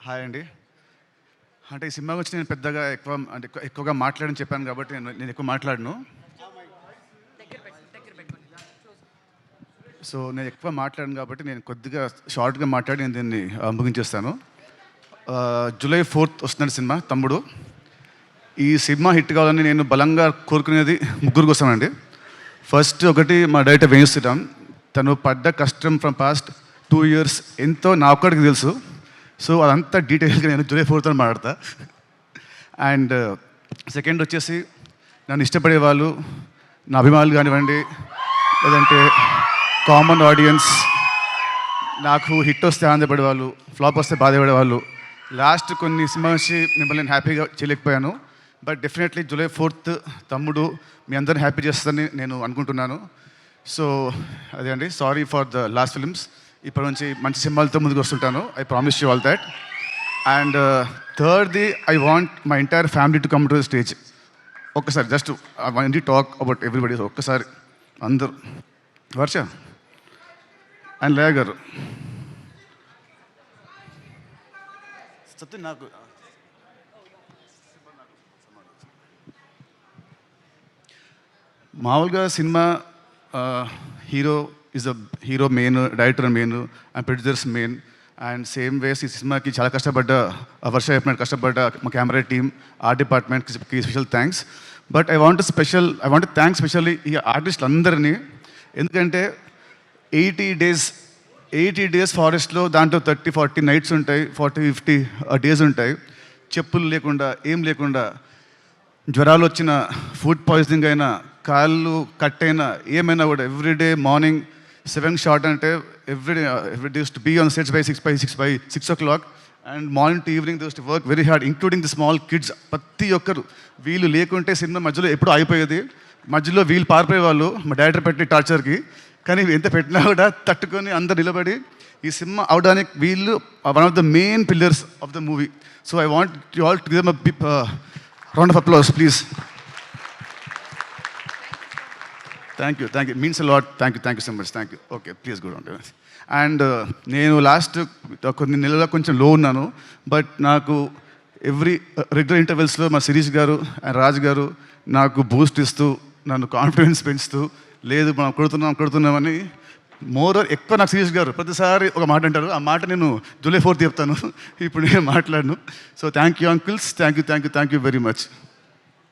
Hi అండి. అంటే ఈ సినిమా గురించి నేను పెద్దగా ఎక్కువగా మాట్లాడని చెప్పాను కాబట్టి నేను ఎక్కువ మాట్లాడను. సో నేను ఎక్కువ మాట్లాడను కాబట్టి నేను కొద్దిగా షార్ట్గా మాట్లాడి నేను దీన్ని ముగించేస్తాను. జూలై 4th వస్తున్నాడు సినిమా తమ్ముడు. ఈ సినిమా హిట్ కావాలని నేను బలంగా కోరుకునేది ముగ్గురు కోసం అండి. ఫస్ట్ ఒకటి మా డైరెక్టర్ వేణు శ్రీరామ్. తను పడ్డ కష్టం ఫ్రమ్ పాస్ట్ 2 years ఎంతో నా ఒక్కడికి తెలుసు. సో అదంతా డీటెయిల్గా నేను జూలై 4th మాట్లాడతా. అండ్ సెకండ్ వచ్చేసి నన్ను ఇష్టపడే వాళ్ళు, నా అభిమానులు కానివ్వండి, లేదంటే కామన్ ఆడియన్స్, నాకు హిట్ వస్తే ఆనందపడే వాళ్ళు, ఫ్లాప్ వస్తే బాధపడే వాళ్ళు. లాస్ట్ కొన్ని సినిమా నుంచి మిమ్మల్ని నేను హ్యాపీగా చేయలేకపోయాను. బట్ డెఫినెట్లీ జూలై 4th తమ్ముడు మీ అందరిని హ్యాపీ చేస్తుందని నేను అనుకుంటున్నాను. సో అదే అండి, sorry for the last films. ఇప్పటి నుంచి మంచి సినిమాలతో ముందుకు వస్తుంటాను. I promise you all that. And థర్డ్ది, I want my entire family to come to the stage. ఒక్కసారి just I want to talk about everybody. ఒక్కసారి అందరూ, వర్ష అండ్ లేయ గారు, సత్యం నాకు మామూలుగా cinema hero is a hero main, director main and producers main. And same ways ఈ సినిమాకి చాలా కష్టపడ్డ వర్ష చెప్పినట్టు కష్టపడ్డ మా కెమెరా టీమ్, ఆర్ట్ డిపార్ట్మెంట్కి special thanks. But I want thanks specially ఈ ఆర్టిస్టులు అందరినీ. ఎందుకంటే 80 days ఫారెస్ట్లో, దాంట్లో 30-40 నైట్స్ ఉంటాయి, 40-50 డేస్ ఉంటాయి. చెప్పులు లేకుండా, ఏం లేకుండా, జ్వరాలు వచ్చిన, ఫుడ్ పాయిజనింగ్ అయినా, కాళ్ళు కట్ అయినా, ఏమైనా కూడా ఎవ్రీడే మార్నింగ్ 7 షార్ట్ అంటే everyday used to be on sets by 6 o'clock. And morning to evening they used to work very hard, including the small kids. ప్రతి ఒక్కరు వీళ్ళు లేకుంటే సినిమా మధ్యలో ఎప్పుడు ఆగిపోయేది. మధ్యలో వీళ్ళు పారిపోయేవాళ్ళు మా డైరెక్టర్ పెట్టిన టార్చర్కి. కానీ ఎంత పెట్టినా కూడా తట్టుకొని అందరు నిలబడి ఈ సినిమా అవడానికి వీళ్ళు one of the main pillars of the movie. So I want you all to give them a round of applause please. Thank you, means a lot. Thank you so much. Thank you. Okay, please good on. And నేను last కొన్ని నెలల కొంచెం లో ఉన్నాను. But నాకు regular ఇంటర్వెల్స్లో మా శిరీష్ గారు and Raj గారు నాకు బూస్ట్ ఇస్తూ, నన్ను కాన్ఫిడెన్స్ పెంచుతూ, లేదు మనం కొడుతున్నామని ఎక్కువ నాకు శిరీష్ గారు ప్రతిసారి ఒక మాట అంటారు. ఆ మాట నేను జూలై 4th చెప్తాను, ఇప్పుడు నేను మాట్లాడను. So thank you uncles, thank you very much.